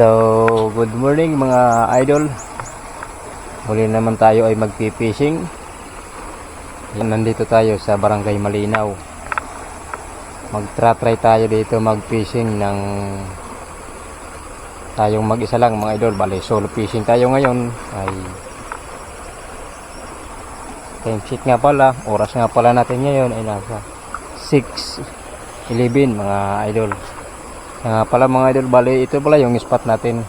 So, good morning mga idol. Muli naman tayo ay magpi-fishing. Nandito tayo sa Barangay Malinaw. Magtra-try tayo dito mag-fishing ng tayong mag-isa lang mga idol. Bale, solo fishing tayo ngayon. Ay time sheet nga pala. Oras nga pala natin ngayon ay nasa 6:11 mga idol. Nga pala mga idol, bali ito pala yung spot natin.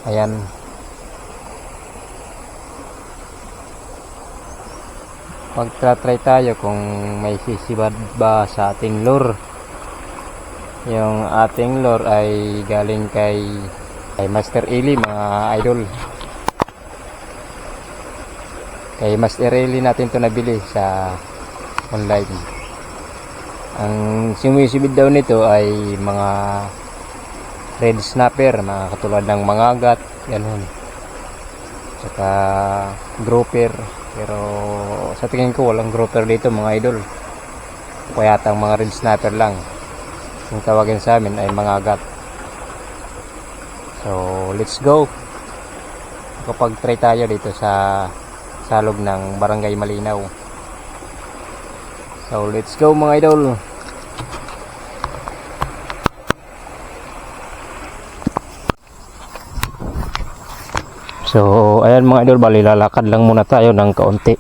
Ayan. Pagtra-try tayo kung may sisibad ba sa ating lure. Yung ating lure ay galing kay Master Eli mga idol. Kay Master Eli natin to nabili sa online. Ang sumisibid daw nito ay mga red snapper, mga katulad ng mangagat, ganun. Saka grouper, pero sa tingin ko walang grouper dito mga idol. Kaya yata ang mga red snapper lang. Yung tawagin sa amin ay mangagat. So, let's go. Kapag try tayo dito sa salog ng Barangay Malinaw. So, let's go mga idol. So, ayan mga idol, bali lalakad lang muna tayo ng kaunti.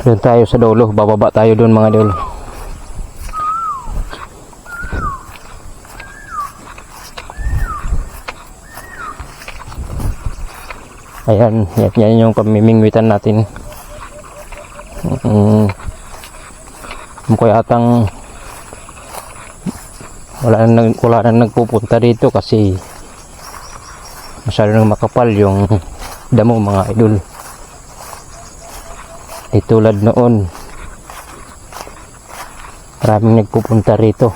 Doon tayo sa dulo, bababa tayo doon mga idol. Ayan, yan yung pamimingwitan natin. Mukha yatang wala na nagpupunta dito kasi masyado nang makapal yung damo mga idol. Di tulad noon, maraming nagpupunta rito.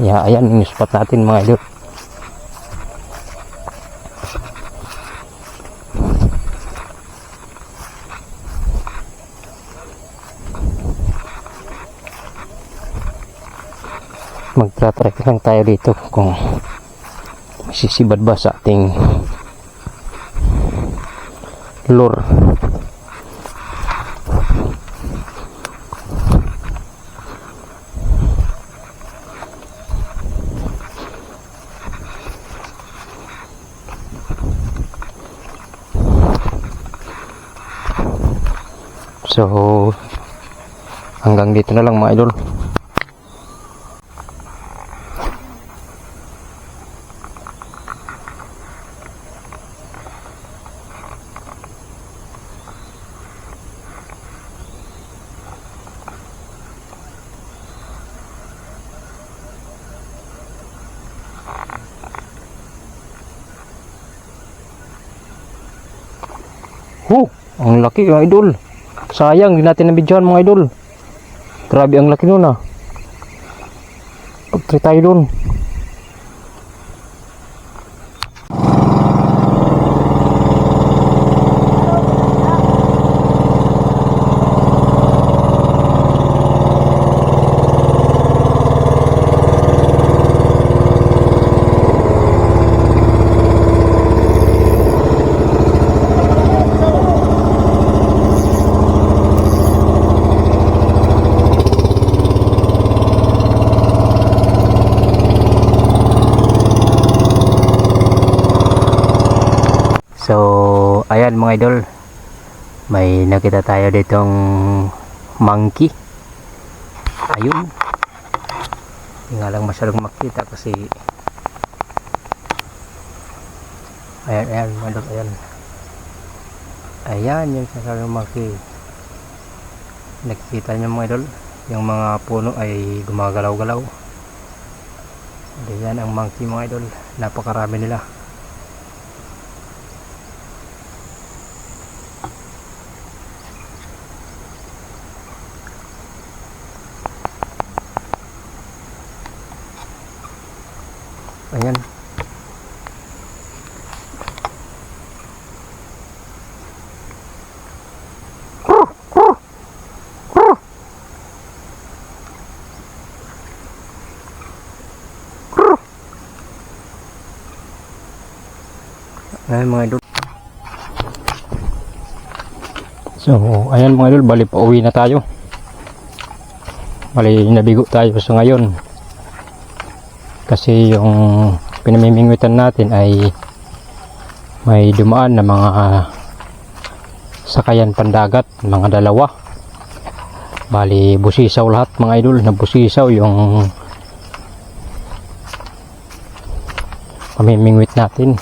Ayan yung spot natin mga idol. Magtra-try lang tayo dito kung sisibad ba sa ating lure. So, hanggang dito na lang mga idol. Ang laki mga idol. Sayang, di natin nabidyohan mga idol. Grabe ang laki nun ah. Pag-try tayo dun. So, ayan mga idol, may nakita tayo ditong monkey. Ayun, hindi nga lang masyadong makita kasi ayan mga idol, ayan yung sasalang monkey. Nakikita nyo mga idol, yung mga puno ay gumagalaw-galaw. Ayan ang monkey mga idol, napakarami nila. Ayan. Ayan mga idol. So, ayan mga idol, bali pa uwi na tayo. Bali nabigo tayo sa ngayon. Kasi yung pinamimingwitan natin ay may dumaan na mga sakayan pandagat, mga dalawa. Bali busisaw lahat mga idol, na busisaw yung pamimingwit natin.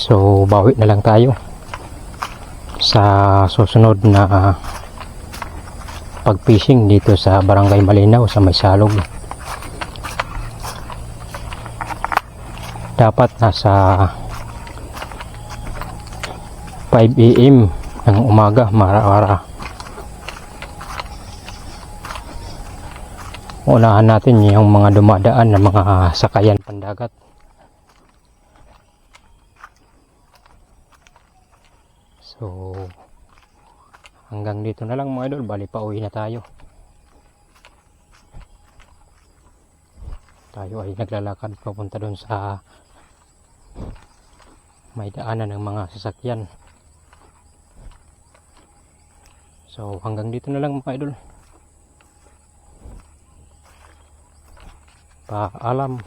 So bawi na lang tayo sa susunod na pag-fishing dito sa Barangay Malinaw sa May Salog. Dapat nasa 5 AM ng umaga para unahan natin yung mga dumadaan na mga sakayan pandagat. So hanggang dito na lang mga idol, bali pa uwi na tayo. Tayo ay naglalakad papunta doon sa may daanan ng mga sasakyan. So hanggang dito na lang mga idol. Paalam.